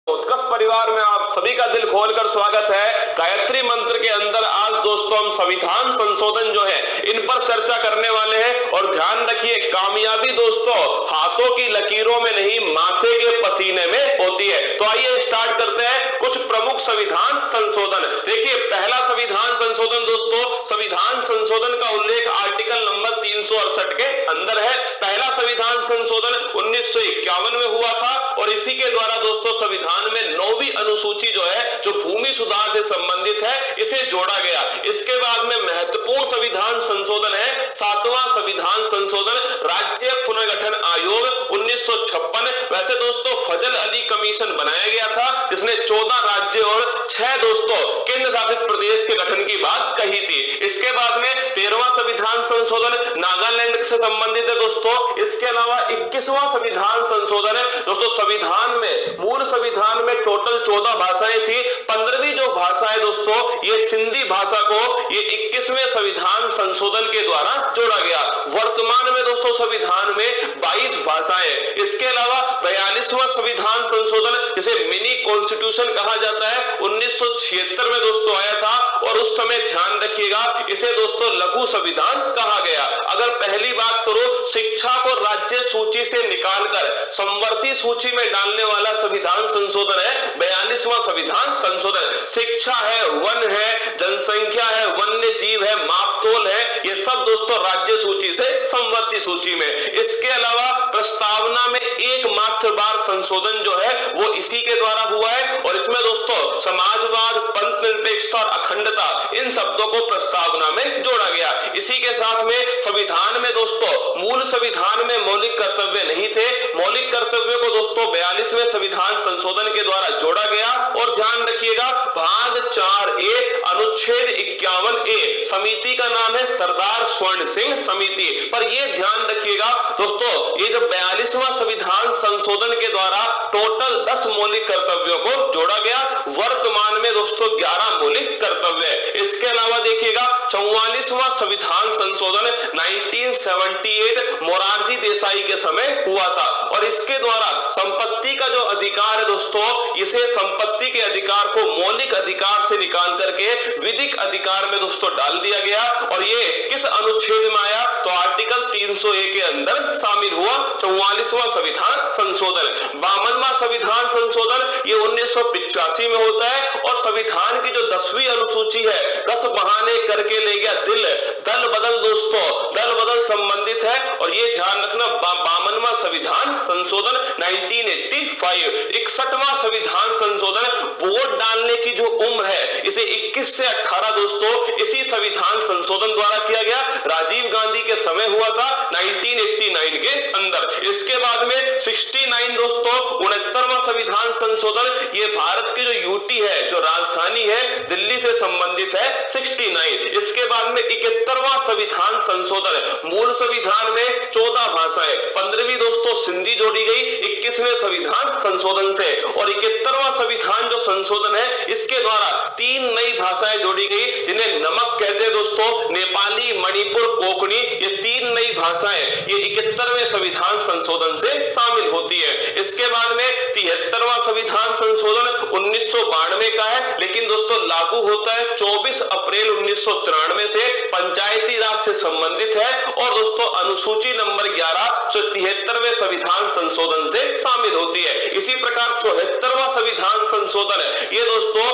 उत्कर्ष परिवार में आप सभी का दिल खोलकर स्वागत है। गायत्री मंत्र के अंदर आज दोस्तों हम संविधान संशोधन जो है इन पर चर्चा करने वाले हैं। और ध्यान रखिए, कामयाबी दोस्तों हाथों की लकीरों में नहीं, माथे के पसीने में होती है। तो आइए स्टार्ट करते हैं कुछ प्रमुख संविधान संशोधन। देखिए, पहला संविधान संशोधन दोस्तों, संविधान संशोधन का उल्लेख आर्टिकल नंबर 368 के अंदर है। पहला संविधान संशोधन 1951 में हुआ था और इसी के द्वारा दोस्तों संविधान में 9वीं अनुसूची जो है, जो भूमि सुधार से संबंधित है, इसे जोड़ा गया। इसके बाद में महत्वपूर्ण संविधान संशोधन है 7वां संविधान संशोधन, राज्य पुनर्गठन आयोग 1956। वैसे दोस्तों फजल अली कमीशन बनाया गया था, जिसने 14 राज्य और 6 दोस्तों केंद्र शासित प्रदेश के गठन की बात कही थी। इसके बाद में 13वां संविधान संशोधन नागालैंड से संबंधित है दोस्तों। इसके अलावा 21वां संविधान संशोधन है दोस्तों। संविधान में, मूल संविधान में टोटल 14 भाषाएं थी। 15वीं जो भाषा है दोस्तों, ये सिंधी भाषा को ये 21वें संविधान संशोधन के द्वारा जोड़ा गया। वर्तमान में दोस्तों संविधान में 22 भाषाएं। इसके अलावा 42वां संविधान संशोधन, जिसे मिनी कॉन्स्टिट्यूशन कहा जाता है, 1976 में दोस्तों आया था और उस समय ध्यान रखिएगा इसे दोस्तों लघु संविधान कहा गया। अगर पहली बात करो, शिक्षा को राज्य सूची से निकालकर संवर्ती सूची में डालने वाला संविधान संशोधन है 42वां संविधान संशोधन। शिक्षा है, वन है, जनसंख्या है, वन्य जीव है, मापतोल है, ये सब दोस्तों राज्य सूची से संवर्ती सूची में। इसके अलावा प्रस्तावना में एकमात्र बार संशोधन जो है वो इसी के द्वारा हुआ है और इसमें दोस्तों समाजवाद, पंथ निरपेक्षता और अखंडता, इन शब्दों को प्रस्तावना में जोड़ा गया। इसी के साथ में संविधान में दोस्तों, मूल संविधान में मौलिक कर्तव्य नहीं थे। मौलिक कर्तव्यों को दोस्तों 42वें संविधान संशोधन के द्वारा जोड़ा गया। और ध्यान रखिएगा, भाग 4A अनुच्छेद 51A, समिति का नाम है सरदार स्वर्ण सिंह समिति। पर यह ध्यान रखिएगा दोस्तों, ये जो 42वां संविधान संशोधन के द्वारा टोटल 10 मौलिक कर्तव्यों को जोड़ा गया। वर्तमान में दोस्तों 11 मौलिक कर्तव्य है। इसके अलावा देखिएगा 44वां संविधान संशोधन 1978 मोरारजी देसाई के समय हुआ था और इसके द्वारा संपत्ति का जो अधिकार है दोस्तों, इसे संपत्ति के अधिकार को मौलिक अधिकार से निकाल करके विधिक अधिकार में दोस्तों डाल दिया गया। और ये किस अनुच्छेद में आया? तो आर्टिकल 301 के अंदर शामिल हुआ 44वां संविधान संशोधन। 52वां संविधान संशोधन ये 1985 में होता है और संविधान की जो 10वीं अनुसूची है, 10 बहाने करके ले गया दिल, दल बदल दोस्तों, दल बदल संबंधित है। और ये ध्यान रखना, 52वां संविधान संशोधन 1985। 61वां संविधान संशोधन, वोट डालने की जो उम्र है इसे 21 से 18 दोस्तों इसी संविधान संशोधन द्वारा किया गया। राजीव गांधी के समय हुआ था 1989 के अंदर। इसके बाद में 69 दोस्तों 69वां संविधान संशोधन, ये भारत की जो यूटी है, जो राजधानी है, दिल्ली से संबंधित है 69। इसके बाद में 71वां संविधान संशोधन, मूल संविधान में 14 भाषाएं, 15वीं दोस्तों सिंधी जोड़ी गई 21वें संविधान संशोधन से। और 71वां संविधान जो संशोधन है, इसके द्वारा 3 नई भाषाएं जोड़ी गई, जिन्हें नमक कहते हैं दोस्तों, नेपाली, मणिपुर, कोंकणी, ये 3 नई भाषाएं ये 71वें संविधान संशोधन से शामिल होती है। इसके बाद में 73वां संविधान संशोधन 1992 का है, लेकिन दोस्तों लागू होता है 24 अप्रैल 1993 से, पंचायती राज से संबंधित है। और दोस्तों अनुसूची नंबर 11 जो 73वें संविधान संशोधन से शामिल होती है। इसी प्रकार 74वां संविधान संशोधन है, ये दोस्तों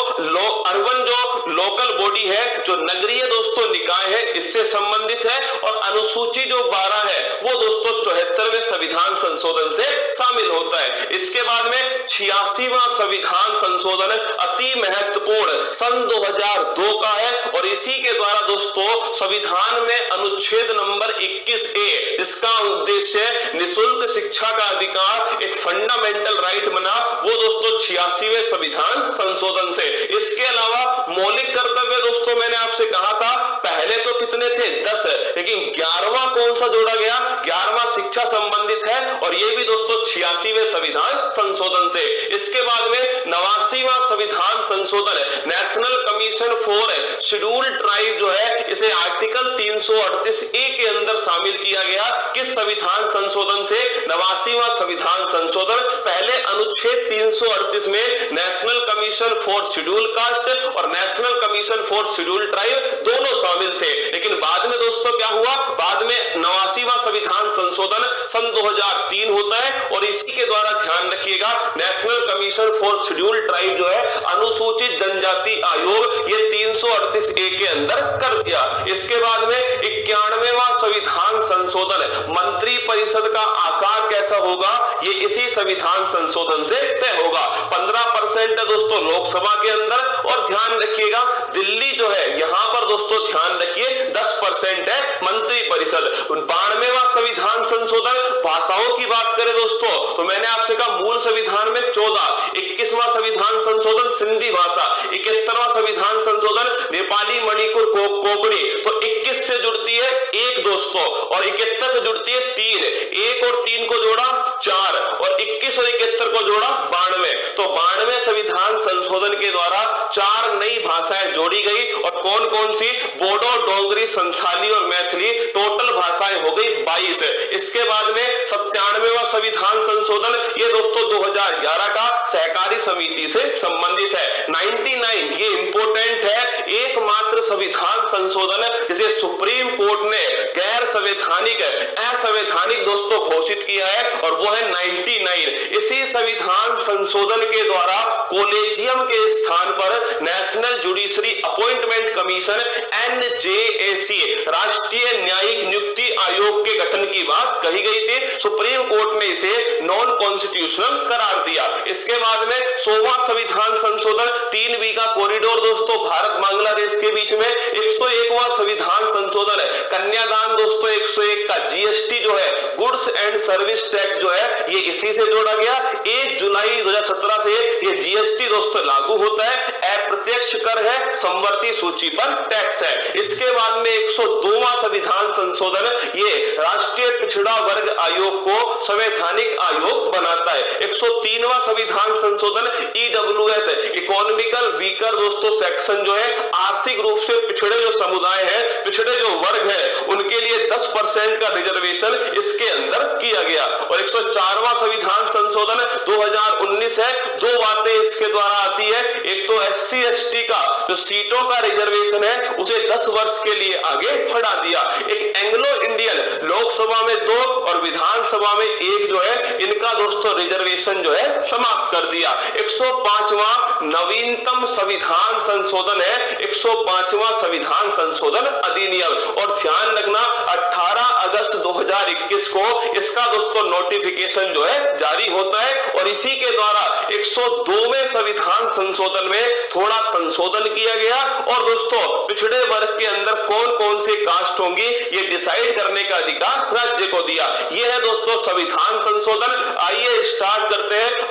अर्बन जो लोकल बॉडी है, जो नगरीय दोस्तों निकाय है, इससे संबंधित है। और अनुसूची जो 12 है वो दोस्तों 74वें संविधान संशोधन से शामिल होता है। इसके बाद में 86वां संविधान संशोधन अति महत्वपूर्ण सन 2002 का है और इसी के द्वारा दोस्तों संविधान में अनुच्छेद नंबर 21A, इसका उद्देश्य निःशुल्क शिक्षा का अधिकार, एक फंडामेंटल राइट बना, वो दोस्तों 86वें संविधान संविधान संशोधन से। इसके अलावा मौलिक कर्तव्य दोस्तों मैंने आपसे कहा था पहले तो कितने थे 10, लेकिन 11वां कौन सा जोड़ा गया, 11वां शिक्षा संबंधित है और ये भी दोस्तों 86वें संविधान संशोधन से। इसके बाद में 89वां संविधान संशोधन national commission for scheduled tribe जो है इसे आर्टिकल 338A के अंदर शामिल किया गया। किस संविधान संशोधन से, 89वां संविधान संशोधन। पहले अनुच्छेद 338 में national commission for schedule caste और national commission for schedule tribe दोनों शामिल थे, लेकिन बाद में दोस्तों क्या हुआ, बाद में 89वां संविधान संशोधन सन 2003 होता है और इसी के द्वारा ध्यान रखिएगा national commission for schedule tribe जो है अनुसूचित जनजाति आयोग ये 338A के अंदर कर दिया। इसके बाद में 91वां संविधान संशोधन मंत्री परिषद का आकार कैसा होगा, ये इसी संविधान संशोधन से तय होगा। 15% है दोस्तों लोकसभा के अंदर और ध्यान रखिएगा दिल्ली जो है यहां पर दोस्तों ध्यान रखिए 10% है मंत्री परिषद। 92वां संविधान संशोधन भाषाओं की बात करें दोस्तों तो मैंने आपसे कहा मूल संविधान में 14, 21वां संविधान संशोधन सिंधी भाषा, 71वां संविधान संशोधन नेपाली मणिपुर कोंकणी, तो 21 से जुड़ती है 1 दोस्तों और 71 से जुड़ती है 3, 1 और 3 को जोड़ा 4 और 21 और 71 को जोड़ा 92, तो 92 संविधान संशोधन के द्वारा 4 नई भाषाएं जोड़ी गई और कौन कौन सी, बोडो, डोंगरी, संथाली और मैथिली, टोटल भाषाएं हो गई 22। इसके बाद में 97वां संविधान संशोधन ये दोस्तों 2011 का सहकारी समिति से संबंधित है। 99 ये इंपोर्टेंट है, एकमात्र संविधान संशोधन जिसे सुप्रीम कोर्ट ने गैर संवैधानिक असंवैधानिक दोस्तों घोषित किया है और वो है 99। इसी संविधान संशोधन के द्वारा कॉलेजियम के स्थान पर national judiciary appointment commission NJAC राष्ट्रीय न्यायिक नियुक्ति आयोग के गठन की बात कही गई थी। सुप्रीम कोर्ट ने इसे नॉन कॉन्स्टिट्यूशनल करार दिया। इसके बाद में 100वां संविधान संशोधन 3B का कॉरिडोर दोस्तों भारत बांग्लादेश के बीच में। 101वां संविधान संशोधन कन्यादान दोस्तों 101 का GST जो है गुड्स एंड सर्विस टैक्स जो है ये इसी से जोड़ा गया। 1 जुलाई 2017 से ये GST दोस्तों लागू होता है। अप्रत्यक्ष कर है, समवर्ती सूची पर टैक्स है। इसके बाद में 102वां संविधान संशोधन ये राष्ट्रीय पिछड़ा वर्ग आयोग को संवैधानिक आयोग बनाता है। 103वां संविधान संशोधन EWS इकोनॉमिकल वीकर दोस्तों सेक्शन जो है आर्थिक रूप से पिछड़े जो समुदाय है, पिछड़े जो वर्ग है उनके लिए 10% का रिजर्वेशन इसके अंदर किया गया। और 104वां संविधान संशोधन 2019 है। 2 बातें इसके द्वारा आती है, एक तो SC ST का जो सीटों का रिजर्वेशन है उसे 10 वर्ष के लिए आगे बढ़ा दिया। एक एंग्लो इंडियन लोकसभा में 2 और विधानसभा में 1 जो है इनका दोस्तों रिजर्वेशन जो है समाप्त कर दिया। 105वां नवीनतम संविधान संशोधन है 105वां संविधान संशोधन अधिनियम। और ध्यान रखना 18 अगस्त 2021 को इसका दोस्तों नोटिफिकेशन जो है जारी होता है और इसी के द्वारा 102वें संविधान संशोधन में थोड़ा संशोधन किया गया और दोस्तों पिछड़े वर्ग के अंदर कौन कौन से कास्ट होंगी ये डिसाइड करने का अधिकार राज्य को दिया। यह है दोस्तों संविधान संशोधन। आइए स्टार्ट करते हैं।